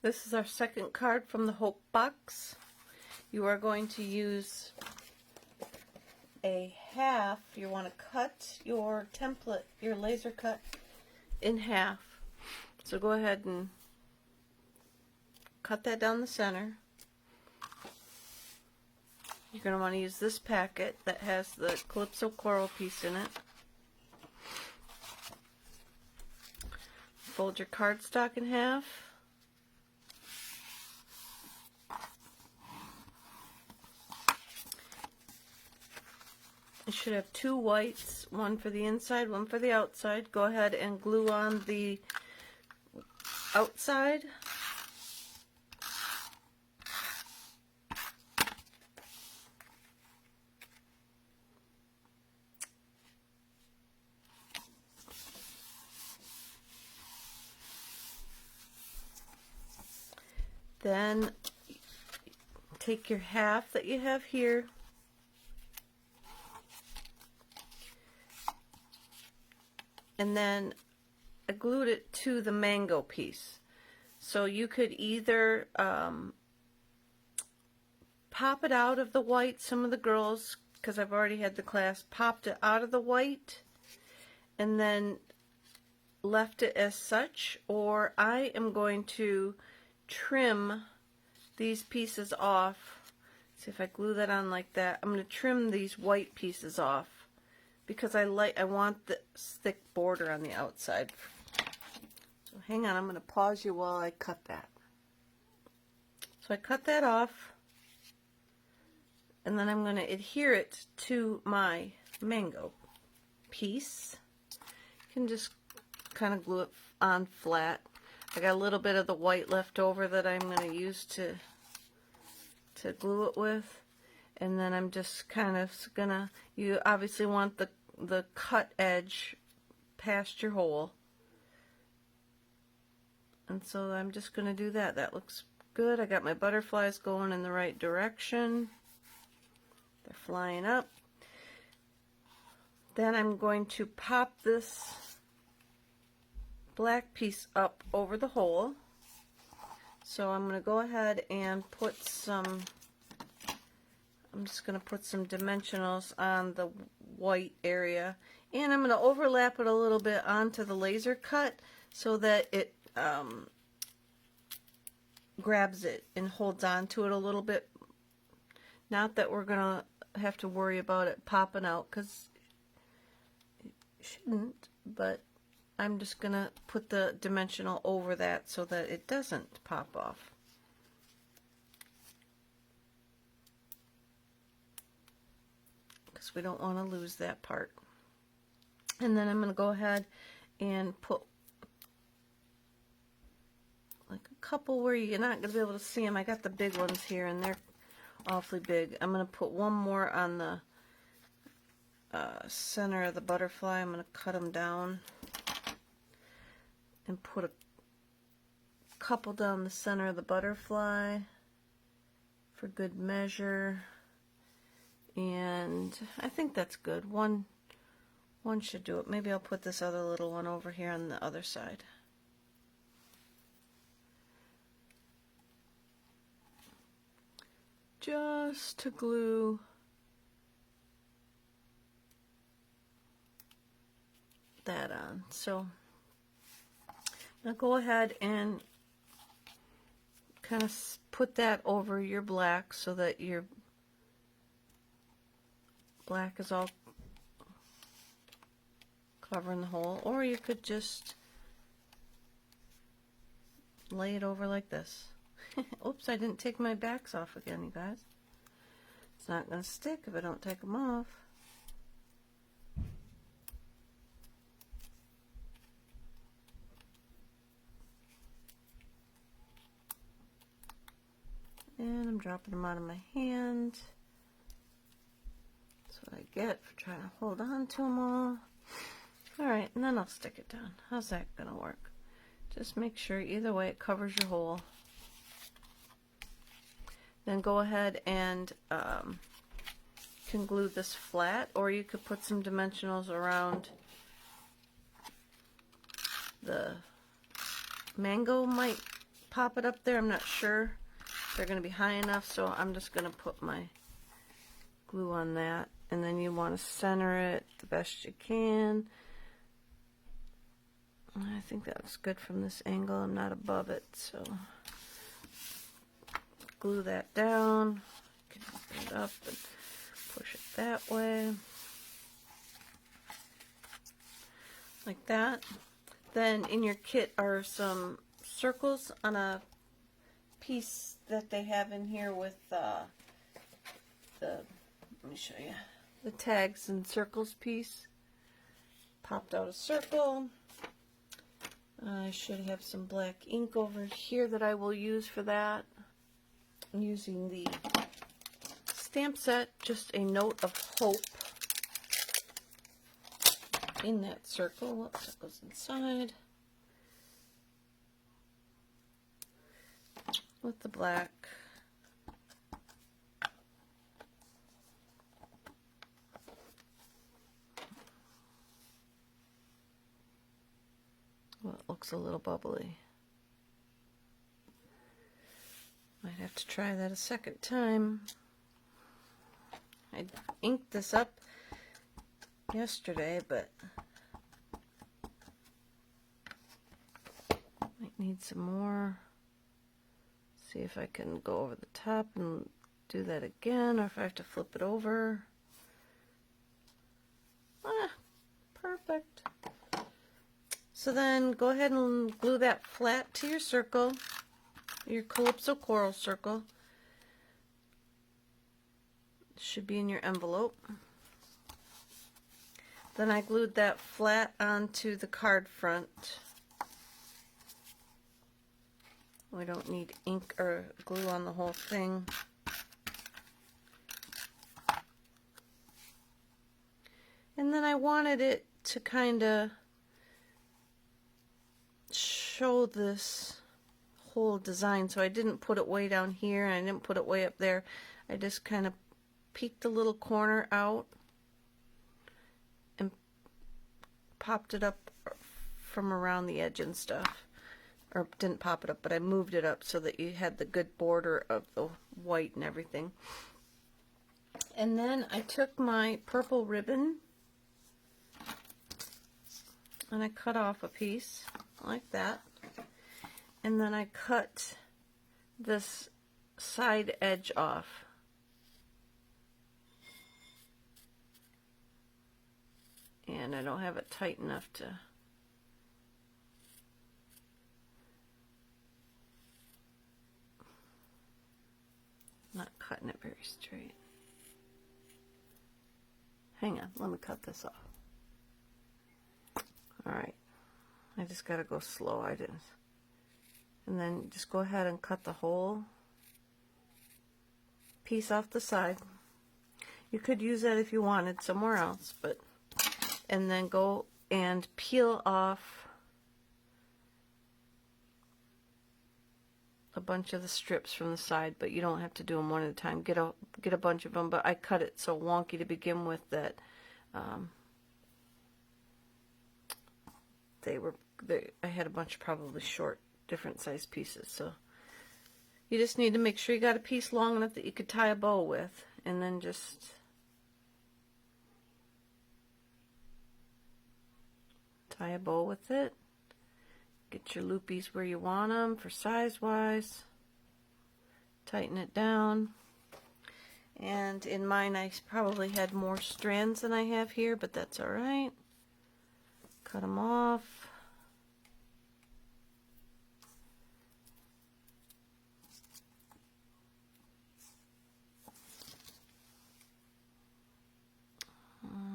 This is our second card from the Hope box. You are going to use a half. You want to cut your template, your laser cut, in half. So go ahead and cut that down the center. You're going to want to use this packet that has the Calypso coral piece in it. Fold your cardstock in half. You should have two whites, one for the inside, one for the outside. Go ahead and glue on the outside. Then take your half that you have here, and then I glued it to the mango piece. So you could either pop it out of the white. Some of the girls, because I've already had the class, popped it out of the white and then left it as such, or I am going to trim these pieces off. See if I glue that on like that. I'm going to trim these white pieces off because I want this thick border on the outside. So hang on, I'm going to pause you while I cut that. So I cut that off, and then I'm going to adhere it to my mango piece. You can just kind of glue it on flat. I got a little bit of the white left over that I'm going to use to glue it with, and then I'm just kind of gonna, you obviously want the cut edge past your hole, and so I'm just going to do that. That looks good. I got my butterflies going in the right direction. They're flying up. Then I'm going to pop this black piece up over the hole. So I'm going to go ahead and put some, I'm just going to put some dimensionals on the white area, and I'm going to overlap it a little bit onto the laser cut so that it grabs it and holds on to it a little bit. Not that we're going to have to worry about it popping out, because it shouldn't, but I'm just going to put the dimensional over that so that it doesn't pop off. Because we don't want to lose that part. And then I'm going to go ahead and put like a couple where you're not going to be able to see them. I got the big ones here, and they're awfully big. I'm going to put one more on the center of the butterfly. I'm going to cut them down and put a couple down the center of the butterfly for good measure. And I think that's good. One should do it. Maybe I'll put this other little one over here on the other side. Just to glue that on. So now go ahead and kind of put that over your black so that your black is all covering the hole, or you could just lay it over like this. Oops, I didn't take my backs off again, you guys. It's not going to stick if I don't take them off. And I'm dropping them out of my hand. That's what I get for trying to hold on to them all. Alright, and then I'll stick it down. How's that going to work? Just make sure either way it covers your hole. Then go ahead and can glue this flat, or you could put some dimensionals around the mango. Might pop it up there. I'm not sure if they're going to be high enough, so I'm just going to put my glue on that. And then you want to center it the best you can. I think that looks good from this angle. I'm not above it, so glue that down. You can open it up and push it that way. Like that. Then in your kit are some circles on a piece that they have in here with let me show you, the tags and circles piece. Popped out a circle. I should have some black ink over here that I will use for that. I'm using the stamp set, Just a Note of Hope, in that circle. Whoops, that goes inside. With the black. Well, it looks a little bubbly. Might have to try that a second time. I inked this up yesterday, but might need some more. See if I can go over the top and do that again, or if I have to flip it over. Ah, perfect. So then go ahead and glue that flat to your circle, your Calypso Coral circle. It should be in your envelope. Then I glued that flat onto the card front. We don't need ink or glue on the whole thing. And then I wanted it to kind of show this whole design, so I didn't put it way down here and I didn't put it way up there. I just kind of peeked the little corner out and popped it up from around the edge and stuff. Or didn't pop it up, but I moved it up so that you had the good border of the white and everything. And then I took my purple ribbon and I cut off a piece like that. And then I cut this side edge off. And I don't have it tight enough to... Not cutting it very straight. Hang on, let me cut this off. Alright, I just gotta go slow. I didn't. And then just go ahead and cut the whole piece off the side. You could use that if you wanted somewhere else, but and then go and peel off a bunch of the strips from the side, but you don't have to do them one at a time. Get a bunch of them, but I cut it so wonky to begin with that I had a bunch of probably short, different size pieces. So you just need to make sure you got a piece long enough that you could tie a bow with, and then just tie a bow with it. Get your loopies where you want them for size-wise. Tighten it down. And in mine, I probably had more strands than I have here, but that's all right. Cut them off.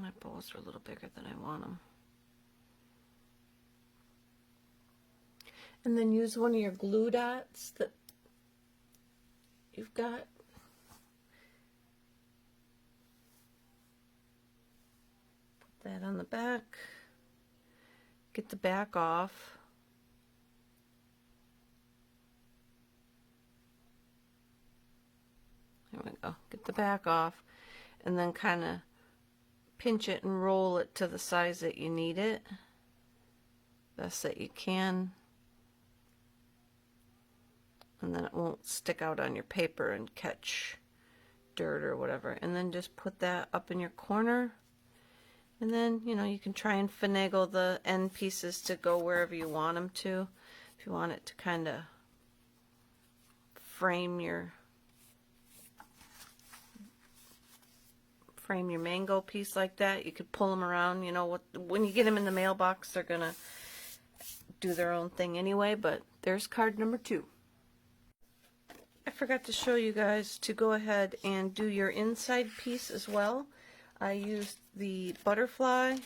My bows are a little bigger than I want them. And then use one of your glue dots that you've got. Put that on the back. Get the back off. There we go. Get the back off, and then kind of pinch it and roll it to the size that you need it. Best that you can. and then it won't stick out on your paper and catch dirt or whatever. And then just put that up in your corner, and then, you know, you can try and finagle the end pieces to go wherever you want them to. If you want it to kind of frame your mango piece like that, you could pull them around. You know what, when you get them in the mailbox, they're gonna do their own thing anyway. But there's card number 2. I forgot to show you guys to go ahead and do your inside piece as well. I used the butterfly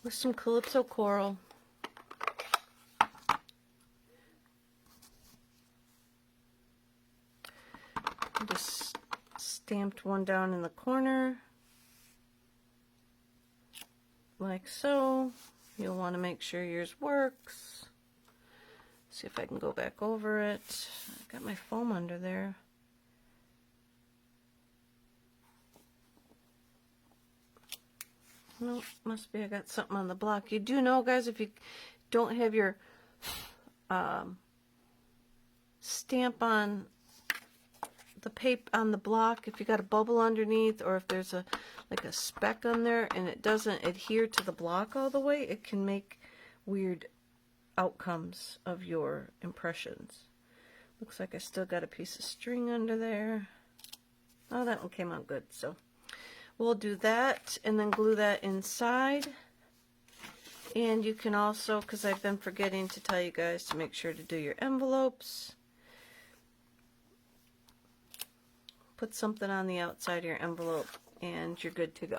with some Calypso coral. I just stamped one down in the corner like so. You'll want to make sure yours works. See if I can go back over it. I've got my foam under there. No, must be I got something on the block. You do know, guys, if you don't have your stamp on the paper on the block, if you got a bubble underneath, or if there's a like a speck on there and it doesn't adhere to the block all the way, it can make weird outcomes of your impressions. Looks like I still got a piece of string under there. Oh, that one came out good. So we'll do that and then glue that inside. And you can also, because I've been forgetting to tell you guys to make sure to do your envelopes, put something on the outside of your envelope and you're good to go.